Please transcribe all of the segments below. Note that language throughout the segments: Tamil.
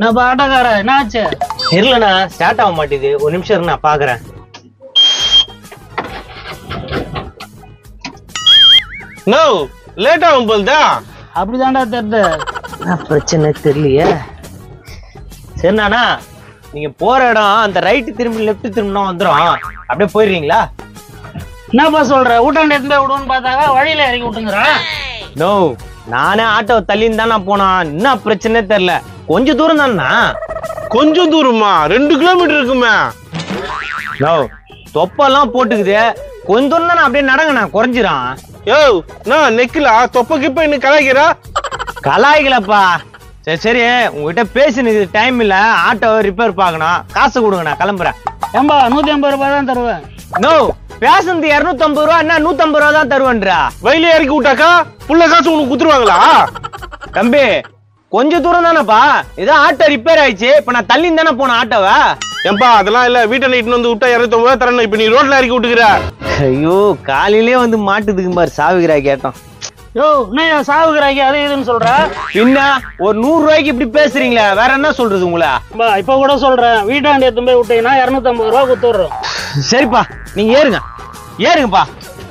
நான் ஆட்டோக்கார என்னாச்சு? இல்லண்ணா ஸ்டார்ட் ஆக மாட்டேது. ஒரு நிமிஷம் நான் பாக்குறேன். நோ லேட் ஆகும் போல்தா. அப்படிதான்டா தெரியுது. பிரச்சனை தெரியலையே. சரிண்ணா நீங்க போற இடம் அந்த ரைட்டு திரும்பி லெப்ட் திரும்பினா வந்துடும். அப்படியே போயிடுறீங்களா? என்னப்பா சொல்ற? ஊட்டாண்ட எடுத்து போய் விடுவோன்னு பார்த்தாங்க வழியில இறக்கி விட்டுங்கிறான். நோ நானே ஆட்டோ தள்ளின்னு தானே போனான். என்ன பிரச்சனை தெரியல. கொஞ்சம் தூரம் தானா? கொஞ்சம் தூரமா? 2 கிலோமீட்டர் இருக்குமே. நோ தொப்பெல்லாம் போட்டுக்குது. கொஞ்சம் தூரம் தானே. அப்படியே நடங்கண்ணா குறைஞ்சிரான். யோ நான் நெக்கலா தொப்ப கிப்ப இன்னும் கலாய்க்கிறா? கலாய்களப்பா. சரி சரி உங்ககிட்ட பேசினது டைம் இல்ல. ஆட்டோ ரிப்பேர் பார்க்கணும். காசு கொடுங்க நான் கிளம்புறேன். ஏம்பா 150 ரூபாய் தான் தருவேன். நோ பேசுனது 250 ரூபா. என்ன 150 ரூபா தான் தருவேன்றா? வயலே இறக்கி விட்டாக்கா புள்ள காசு உனக்கு குத்துருவாங்களா? தம்பி கொஞ்சம் தூரம் தானேப்பா. ஏதோ ஆட்டோ ரிப்பேர் ஆயிடுச்சு. இப்ப நான் தள்ளின்னு தானே போனேன் ஆட்டோவை. ஏன்பா அதெல்லாம் இல்ல. வீட்டை நைட்டு வந்து விட்டா 250 ரூபாய் தரணும். இப்ப நீ ரோட்ல இறக்கி விட்டுக்கிற. ஐயோ காலையிலே வந்து மாட்டுதுக்கு பாரு. சாவுகிறா கேட்டோம். யோ என்ன சாவுகிறாக்கி அது இதுன்னு சொல்ற? என்ன ஒரு 100 ரூபாய்க்கு இப்படி பேசுறீங்களா? வேற என்ன சொல்றது உங்களா? இப்ப கூட சொல்றேன். வீட்டாண்ட எடுத்து போய் விட்டீங்கன்னா 250 ரூபாய் குத்துடுறோம். சரிப்பா நீங்க ஏறுங்க ஏறுங்கப்பா.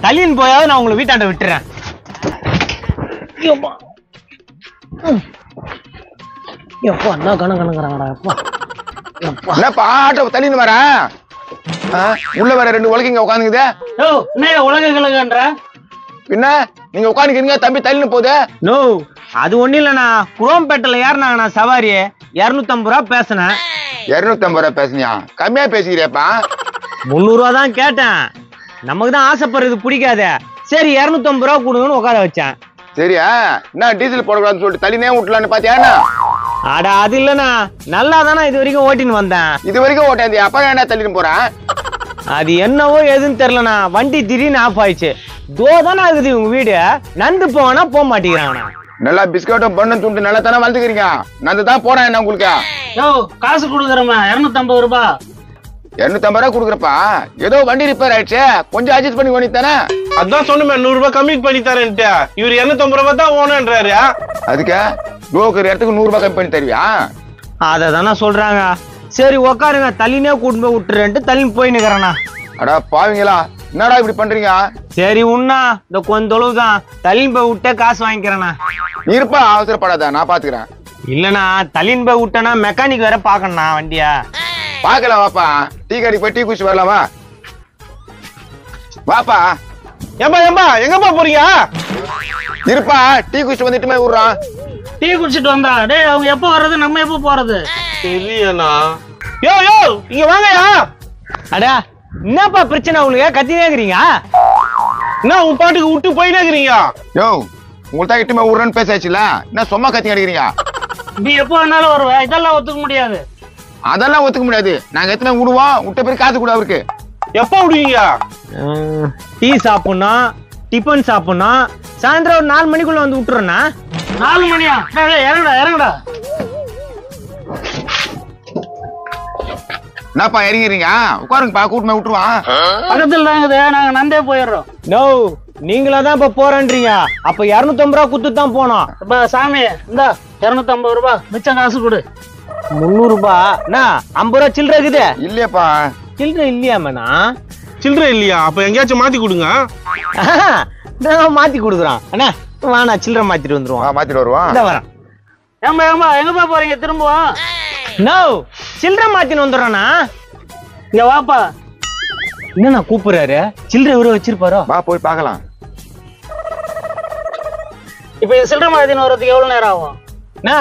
தள்ளின்னு போயாவது நான் உங்களை வீட்டாண்ட விட்டுறேன். எப்பா என்ன கணக்குறாங்கடா. என்னப்பா ஆட்டோ தள்ளின்னு வர? உள்ள வர 2 உலகிங்க உட்காந்துக்குது. யோ என்ன உலக கிழக்குன்ற? பின்ன நீங்க உட்காந்துக்கிறீங்க தம்பி தள்ளின்னு போகுது. நோ அது ஒண்ணு இல்லண்ணா. குரோம்பேட்டையில ஏறினாங்கண்ணா சவாரி. 250 ரூபா பேசினேன். 250 ரூபாய் பேசுனியா? கம்மியா பேசிக்கிறியாப்பா? 300 ரூபா தான் கேட்டேன். நமக்கு தான் ஆசைப்படுறது பிடிக்காத. சரி 250 ரூபா கொடுங்கன்னு உட்கார வச்சேன். சரியா என்ன டீசல் போடக்கூடாதுன்னு சொல்லிட்டு தள்ளினே விட்டுலான்னு பாத்தியா? அடா அது இல்லண்ணா. நல்லா தானே இது வரைக்கும் ஓட்டின்னு வந்தேன். இது வரைக்கும் ஓட்டாந்தி அப்பா ஏன்டா தள்ளின்னு போறேன்? அது என்னவோ எதுன்னு தெரியலண்ணா. வண்டி திடீர்னு ஆஃப் ஆயிடுச்சு. தோ தானே இருக்குது உங்க வீடு. நந்து போனா போக மாட்டேங்கிறாங்கண்ணா. நல்லா பிஸ்கட்டும் பண்ணு துண்டு நல்லா தானே வளர்த்துக்கிறீங்க. நந்து தான் போறேன் என்ன உங்களுக்கு? யோ காசு கொடுக்குறமா 250 ரூபாய். 250 ரூபாய் கொடுக்குறப்பா. ஏதோ வண்டி ரிப்பேர் ஆயிடுச்சு. கொஞ்சம் அட்ஜஸ்ட் பண்ணி கொண்டு தானே. அதான் சொன்னமே 100 ரூபாய் கம்மி பண்ணி தரேன்ட்டு. இவர் 250 ரூபாய் தான் ஓனன்றாரு. அதுக்கு லோக்கர் இடத்துக்கு 100 ரூபாய் கம்மி பண்ணி தருவியா? அதை தானே சொல்றாங்க. சரி உக்காருங்க தள்ளினே கூட்டு போய் விட்டுறேன்ட்டு தள்ளி போய் நிக்கிறேண்ணா. அடா பாவீங்களா என்னடா இப்படி பண்றீங்க? சரி உண்ணா இந்த கொஞ்ச தொழுவு தான். தள்ளி போய் விட்டே காசு வாங்கிக்கிறேண்ணா. நீ இருப்பா அவசரப்படாத நான் பாத்துக்கிறேன். இல்லண்ணா தள்ளின்னு போய் விட்டேன்னா மெக்கானிக் வேற பாக்கணும்ண்ணா வண்டியா. பாக்கலாம் வாப்பா. டீ கடைக்கு போய் டீ குடிச்சு வரலாமா? வாப்பா. ஏம்பா ஏம்பா எங்கப்பா போறீங்க? இருப்பா டீ குடிச்சு வந்துட்டுமே விடுறான். டீ குடிச்சிட்டு வந்தா டேய் அவங்க எப்ப வர்றது நம்ம எப்ப போறது? தெரியண்ணா. யோ யோ இங்க வாங்கயா. அடா என்னப்பா பிரச்சனை உங்களுக்கு? கத்தினே இருக்கிறீங்க. என்ன உன் பாட்டுக்கு விட்டு போயிட்டே இருக்கிறீங்க? யோ உங்களுக்கு தான் இட்டுமே விடுறேன்னு பேசாச்சுல. என்ன சும்மா கத்தி அடிக்கிறீங்க? நீ எப்ப வேணாலும் வருவ. இதெல்லாம் ஒத்துக்க முடியாது. அதெல்லாம் ஒத்துக்க முடியாது. நாங்க எத்தனை விடுவோம். விட்ட பேருக்கு காசு கூட அவருக்கு. எப்ப விடுவீங்க? டீ சாப்பிடணும் டிஃபன் சாப்பிடணும். சாயந்தரம் ஒரு 4 மணிக்குள்ள வந்து விட்டுறேண்ணா. 4 மணியா? இறங்கடா இறங்கடா. என்னப்பா இறங்கிறீங்க? உட்காருங்கப்பா கூட்டமே விட்டுருவான். பக்கத்துல தாங்குது. நாங்க நந்தே போயிடுறோம். நோ நீங்களா தான் இப்ப போறேன்றீங்க. அப்ப 250 ரூபா குத்து தான் போனோம். சாமி இந்தா 250 ரூபாய் மிச்சம் காசு கொடு. 300 ரூபாய். அண்ணா 50 ரூபா சில்லறை இருக்குது. இல்லையாப்பா சில்லறை இல்லையாமண்ணா? சில்லறை இல்லையா? அப்ப எங்கேயாச்சும் மாத்தி கொடுங்க. நான் மாத்தி கொடுக்குறான். அண்ணா வாண்ணா சில்லறை மாத்திட்டு வந்துருவான். மாத்திட்டு வருவான். இந்த வரேன். ஏம்பா ஏம்பா எங்கப்பா போறீங்க? திரும்புவோம். நோ சில்லறை மாத்தின்னு வந்துடுறேண்ணா. இங்க வாப்பா. என்னண்ணா கூப்பிடுறாரு? சில்லறை இவரு வச்சிருப்பாரோ? வா போய் பார்க்கலாம். இப்ப சில்லறை மாத்தின்னு வர்றதுக்கு எவ்வளவு நேரம் ஆகும்? அண்ணா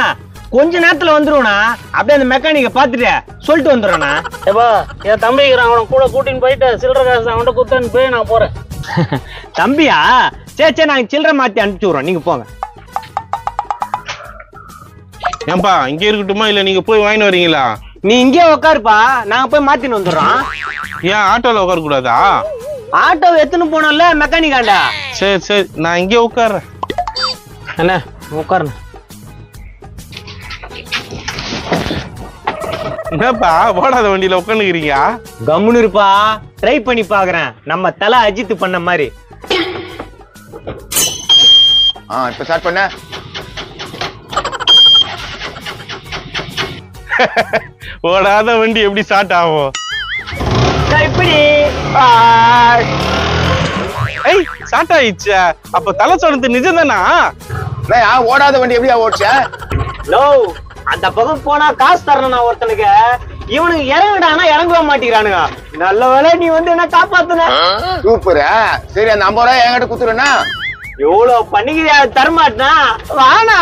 கொஞ்ச நேரத்துல வந்துருவண்ணா. அப்படியே அந்த மெக்கானிக்க பாத்துட்டு சொல்லிட்டு வந்துடுறேண்ணா. ஏப்பா என் தம்பிக்கிறான். அவனை கூட கூட்டின்னு போயிட்டு சில்லறை காசு அவன்கிட்ட குத்துன்னு போய் நான் போறேன். தம்பியா? சரி சரி நாங்க சில்லறை மாத்தி அனுப்பிச்சு விடுறோம். நீங்க போங்க. ஏன்பா இங்க இருக்கட்டுமா இல்ல நீங்க போய் வாங்கிட்டு வரீங்களா? நீ இங்கே உட்காருப்பா. நாங்க போய் மாத்தின்னு வந்துடுறோம். ஏன் ஆட்டோல உட்கார கூடாதா? ஆட்டோ எடுத்துன்னு போனோம்ல மெக்கானிக்காண்டா. சரி சரி நான் இங்கே உட்கார்றேன். அண்ணா உட்காருண்ணா. என்னப்பா ஓடாத வண்டியில உட்காந்துக்கிறீங்க? கம்முன்னு இருப்பா. ட்ரை பண்ணி பாக்குறேன். நம்ம தலை அஜித் பண்ண மாதிரி. இப்ப ஸ்டார்ட் பண்ண. ஓடாத வண்டி எப்படி ஸ்டார்ட் ஆகும்? இப்படி ஐய் ஸ்டார்ட் ஆயிடுச்சா? அப்ப தலை சொன்னது நிஜம் தானா? ஓடாத வண்டி எப்படியா ஓடிச்சா? லோ அந்த பக்கம் போனா காசு தரணும் ஒருத்தனுக்கு. இவனுக்கு இறங்குடானா இறங்கவே மாட்டேங்கிறானுங்க. நல்ல வேலை நீ வந்து என்ன காப்பாத்துன. சூப்பரா. சரி அந்த 50 ரூபாய் என்கிட்ட குத்துறேன்னா எவ்வளவு பண்ணிக்கிறியா? தரமாட்டா வானா.